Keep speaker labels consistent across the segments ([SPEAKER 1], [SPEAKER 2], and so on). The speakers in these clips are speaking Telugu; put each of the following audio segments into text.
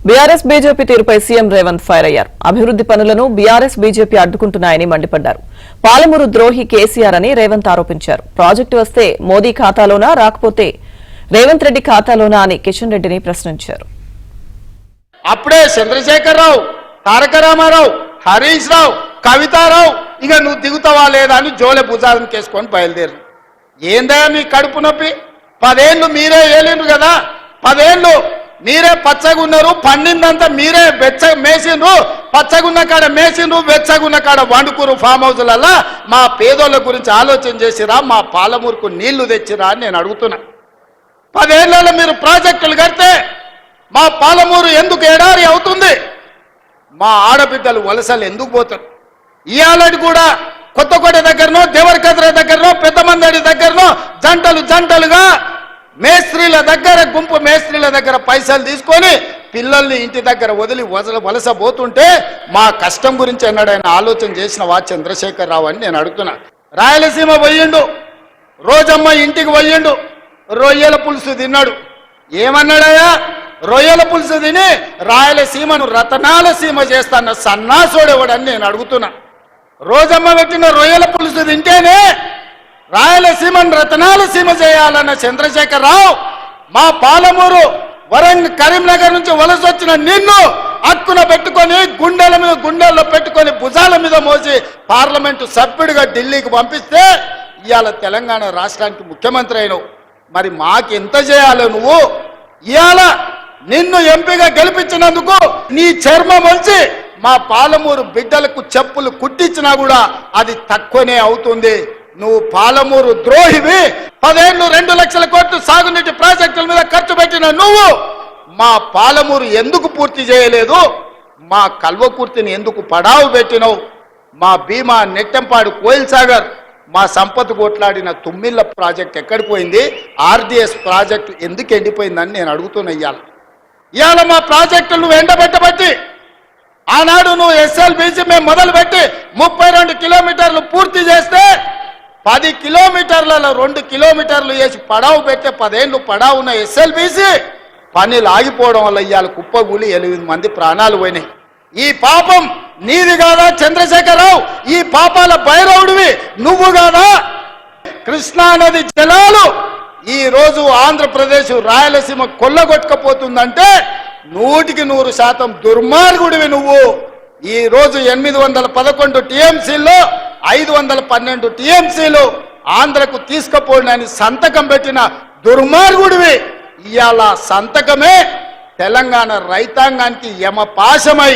[SPEAKER 1] బీఆర్ఎస్ బీజేపీ తీరుపై సీఎం రేవంత్ ఫైర్ అయ్యారు. అభివృద్ది పనులను బీఆర్ఎస్ బీజేపీ అడ్డుకుంటున్నాయని మండిపడ్డారు. పాలమూరు ద్రోహి కేసీఆర్ అని రేవంత్ ఆరోపించారు. ప్రాజెక్టు వస్తే మోదీ ఖాతాలోనా, రాకపోతే రేవంత్ రెడ్డి ఖాతాలోనా అని కిషన్ రెడ్డిని ప్రశ్నించారు.
[SPEAKER 2] అప్పుడే చంద్రశేఖరరావు, తారక రామారావు, హరీష్ రావు, కవితారావు ఇక నువ్వు దిగుతావా లేదా అని జోలె భుజాలను కేసుకొని బయలుదేరు. ఏందా మీ కడుపు నొప్పి? 10 ఏళ్ళు మీరే ఏలిండ్రు కదా, 10 ఏళ్ళు మీరే పచ్చగున్నారు, పండిందంతా మీరే మేసిండ్రు, పచ్చగున్న కాడ మేసిండ్రు, వెచ్చగున్న కాడ వండుకురు ఫామ్ హౌస్లల్లా. మా పేదోళ్ళ గురించి ఆలోచన చేసిరా, మా పాలమూరుకు నీళ్లు తెచ్చిరా అని నేను అడుగుతున్నా. 10 ఏళ్లలో మీరు ప్రాజెక్టులు కడితే మా పాలమూరు ఎందుకు ఎడారి అవుతుంది? మా ఆడబిడ్డలు వలసలు ఎందుకు పోతారు? ఇయాలటి కూడా కొత్తకోట దగ్గరనో, దేవరకద్ర దగ్గరనో, పెద్దమందడి దగ్గరనో జంటలుగా మేస్త్రీల దగ్గర, గుంపు మేస్త్రీల దగ్గర పైసలు తీసుకొని పిల్లల్ని ఇంటి దగ్గర వదిలి వలస పోతుంటే మా కష్టం గురించి ఎన్నడైనా ఆలోచన చేసిన వా చంద్రశేఖరరావు అని నేను అడుగుతున్నా. రాయలసీమ పోయిండు, రోజమ్మ ఇంటికి పోయిండు, రొయ్యల పులుసు తిన్నాడు. ఏమన్నాడయ్యా? రొయ్యల పులుసు తిని రాయలసీమను రతనాల సీమ చేస్తాన్న సన్నాసోడేవాడని నేను అడుగుతున్నా. రోజమ్మ పెట్టిన రొయ్యల పులుసు తింటేనే రాయలసీమను రతనాల సీమ చేయాలన్న చంద్రశేఖరరావు మా పాలమూరు కరీంనగర్ నుంచి వలస వచ్చిన నిన్ను హక్కున పెట్టుకొని గుండెల్లో పెట్టుకొని భుజాల మీద మోసి పార్లమెంటు సభ్యుడిగా ఢిల్లీకి పంపిస్తే ఇవాళ తెలంగాణ రాష్ట్రానికి ముఖ్యమంత్రి అయినవు. మరి మాకెంత చేయాలి నువ్వు? ఇవాళ నిన్ను ఎంపీగా గెలిపించినందుకు నీ చర్మం వచ్చి మా పాలమూరు బిడ్డలకు చెప్పులు కుట్టించినా కూడా అది తక్కువనే అవుతుంది. నువ్వు పాలమూరు ద్రోహివి. 10 ఏళ్ళు 2 లక్షల కోట్లు సాగునీటి ప్రాజెక్టుల మీద ఖర్చు పెట్టిన నువ్వు మా పాలమూరు ఎందుకు పూర్తి చేయలేదు? మా కల్వకుర్తిని ఎందుకు పడావు పెట్టినవు? మా భీమా, నెట్టెంపాడు, కోయిల్ సాగర్, మా సంపద కొట్లాడిన తుమ్మిళ్ళ ప్రాజెక్ట్ ఎక్కడికి పోయింది? ఆర్డీఎస్ ప్రాజెక్టు ఎందుకు ఎండిపోయిందని నేను అడుగుతున్నా. ఇవాళ మా ప్రాజెక్టులు నువ్వు ఎండబెట్టబట్టి ఆనాడు నువ్వు ఎస్ఎల్బీసీ మేము మొదలుపెట్టి 32 కిలోమీటర్లు పూర్తి చేస్తే 10 కిలోమీటర్లలో 2 కిలోమీటర్లు వేసి పడావు పెట్టే 10 ఏళ్ళు పడావున్న ఎస్ఎల్బీసీ పనులు ఆగిపోవడం వల్ల ఇవాళ కుప్పగూలి 8 మంది ప్రాణాలు పోయినాయి. ఈ పాపం నీది కాదా చంద్రశేఖరరావు? ఈ పాపాల భైరవుడివి నువ్వు కాదా? కృష్ణానది జలాలు ఈ రోజు ఆంధ్రప్రదేశ్ రాయలసీమ కొల్లగొట్టకపోతుందంటే 100% దుర్మార్గుడివి నువ్వు. ఈ రోజు 811 టీఎంసీల్లో 512 టీఎంసీలు ఆంధ్రకు తీసుకుపోయినని సంతకం పెట్టిన దుర్మార్గుడివి. ఇవాళ సంతకమే తెలంగాణ రైతాంగానికి యమపాశమై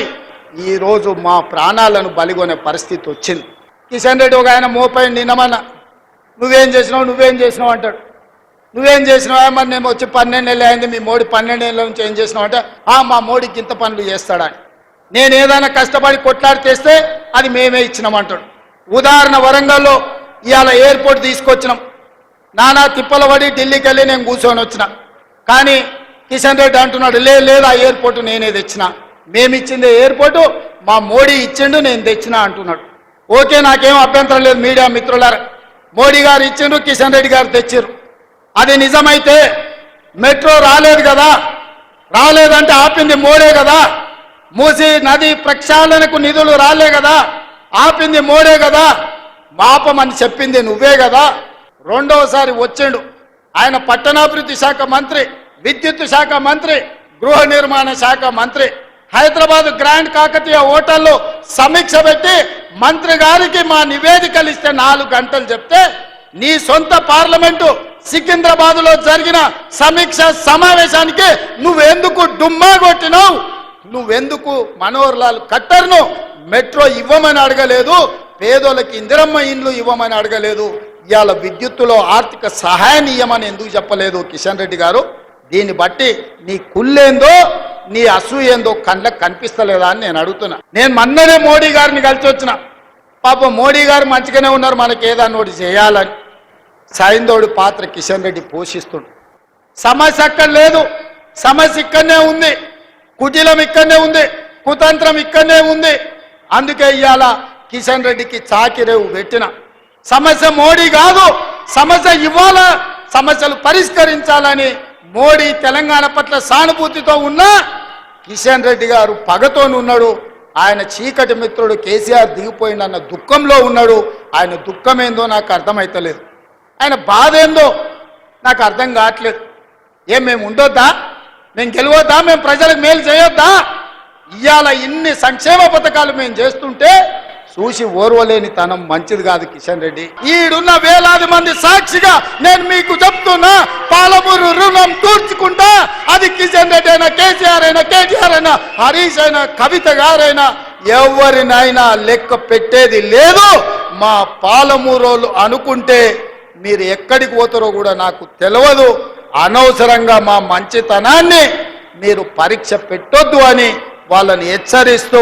[SPEAKER 2] ఈరోజు మా ప్రాణాలను బలిగొనే పరిస్థితి వచ్చింది. కిషన్ రెడ్డి ఒక ఆయన మోపై నిన్నమన్నా నువ్వేం చేసినావు అంటాడు. నువ్వేం చేసినావా? మరి నేను వచ్చి 12 ఏళ్ళు అయింది, మీ మోడీ 12 ఏళ్ళ నుంచి ఏం చేసినావు అంటే మా మోడీకి ఇంత పనులు చేస్తాడా? నేను ఏదైనా కష్టపడి కొట్లాడితేస్తే అది మేమే ఇచ్చినామంటాడు. ఉదాహరణ వరంగల్లో ఇవాళ ఎయిర్పోర్ట్ తీసుకొచ్చినాం. నానా తిప్పల పడి ఢిల్లీకి వెళ్ళి నేను కూర్చొని వచ్చిన. కానీ కిషన్ రెడ్డి అంటున్నాడు లేదు ఆ ఎయిర్పోర్టు నేనే తెచ్చినా, మేమిచ్చింది ఎయిర్పోర్టు మా మోడీ ఇచ్చిండు, నేను తెచ్చినా అంటున్నాడు. ఓకే, నాకేం అభ్యంతరం లేదు. మీడియా మిత్రులారా, మోడీ గారు ఇచ్చిండ్రు, కిషన్ రెడ్డి గారు తెచ్చిర్రు. అది నిజమైతే మెట్రో రాలేదు కదా, రాలేదంటే ఆపింది మోడే కదా. మూసీ నది ప్రక్షాళనకు నిధులు రాలే కదా, ఆపింది మోడే కదా. మాపమని చెప్పింది నువ్వే కదా. రెండవసారి వచ్చిండు ఆయన పట్టణాభివృద్ధి శాఖ మంత్రి, విద్యుత్ శాఖ మంత్రి, గృహ నిర్మాణ శాఖ మంత్రి. హైదరాబాద్ గ్రాండ్ కాకతీయ హోటల్లో సమీక్ష పెట్టి మంత్రి గారికి మా నివేదికలు ఇస్తే 4 గంటలు చెప్తే నీ సొంత పార్లమెంటు సికింద్రాబాద్ లో జరిగిన సమీక్ష సమావేశానికి నువ్వెందుకు డుమ్మా కొట్టినావు? నువ్వెందుకు మనోహర్ లాల్ ఖట్టర్ను మెట్రో ఇవ్వమని అడగలేదు? పేదోళ్ళకి ఇందిరమ్మ ఇండ్లు ఇవ్వమని అడగలేదు? ఇవాళ విద్యుత్తులో ఆర్థిక సహాయాన్ని ఇవ్వమని ఎందుకు చెప్పలేదు కిషన్ రెడ్డి గారు? దీన్ని బట్టి నీ కుళ్ళేందో నీ అసూయేందో కళ్ళకు కనిపిస్తలేదా అని నేను అడుగుతున్నా. నేను మొన్ననే మోడీ గారిని కలిసి వచ్చిన. పాపం మోడీ గారు మంచిగానే ఉన్నారు, మనకి ఏదన్నా ఒకటి చేయాలని. సైందోడి పాత్ర కిషన్ రెడ్డి పోషిస్తుండు. సమస్య అక్కడ లేదు, సమస్య ఇక్కడనే ఉంది, కుటిలం ఇక్కడనే ఉంది, కుతంత్రం ఇక్కడనే ఉంది. అందుకే ఇవాళ కిషన్ రెడ్డికి చాకిరేవు పెట్టిన. సమస్య మోడీ కాదు, సమస్య ఇవాళ సమస్యలు పరిష్కరించాలని మోడీ తెలంగాణ పట్ల సానుభూతితో ఉన్నా కిషన్ రెడ్డి గారు పగతోని ఉన్నాడు. ఆయన చీకటి మిత్రుడు కేసీఆర్ దిగిపోయిందన్న దుఃఖంలో ఉన్నాడు. ఆయన దుఃఖం ఏందో నాకు అర్థమవుతలేదు, ఆయన బాధ ఏందో నాకు అర్థం కావట్లేదు. మేము ఉండొద్దా, మేము గెలవద్దా, మేము ప్రజలకు మేలు చేయొద్దా? ఇవాళ ఇన్ని సంక్షేమ పథకాలు మేము చేస్తుంటే చూసి ఓర్వలేని తనం మంచిది కాదు కిషన్ రెడ్డి. ఈడున్న వేలాది మంది సాక్షిగా నేను మీకు చెప్తున్నా, పాలమూరు రుణం తీర్చుకుంటా. అది కిషన్ రెడ్డి అయినా, కేసీఆర్ అయినా, కేటీఆర్ అయినా, హరీష్ అయినా, కవిత గారైనా ఎవరినైనా లెక్క పెట్టేది లేదు. మా పాలమూరోళ్ళు అనుకుంటే మీరు ఎక్కడికి పోతారో కూడా నాకు తెలియదు. అనవసరంగా మా మంచితనాన్ని మీరు పరీక్ష పెట్టొద్దు అని వాళ్ళని హెచ్చరిస్తూ